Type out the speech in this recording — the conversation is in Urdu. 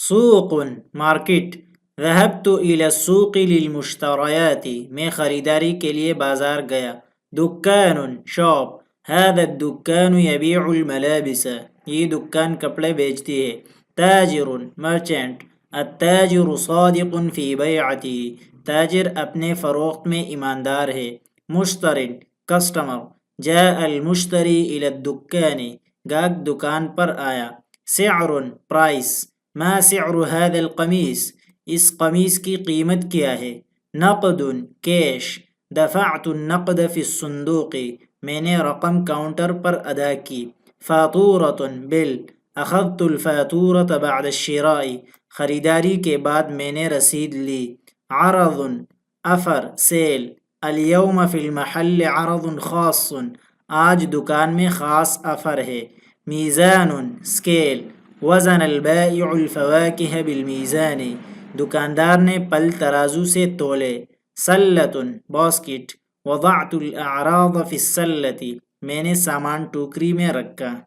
سوق مارکیٹ، ذهبت إلى السوق للمشتریات، میں خریداری کے لیے بازار گیا۔ دکان شاپ، هذا الدکان يبيع الملابس، یہ دکان کپڑے بیچتی ہے۔ تاجر مرچنٹ، التاجر صادق في بيعته، تاجر اپنے فروخت میں ایماندار ہے۔ مشتر کسٹمر، جاء المشتری إلى الدکان، گاہک دکان پر آیا۔ سعر پرائس، ما سعر هذا القمیص، اس قمیص کی قیمت کیا ہے؟ نقد کیش، دفعت النقد في الصندوق، میں نے رقم کاؤنٹر پر ادا کی۔ فاتورۃ بل، اخذت الفاتورۃ بعد الشراء، خریداری کے بعد میں نے رسید لی۔ عرض آفر سیل، اليوم في المحل عرض خاص، آج دکان میں خاص آفر ہے۔ میزان اسکیل، وزن البائع الفواکہ بالمیزان، دکاندار نے پھل ترازو سے تولے۔ سلۃ باسکٹ، وضعت الاعراض في السلۃ، میں نے سامان ٹوکری میں رکھا۔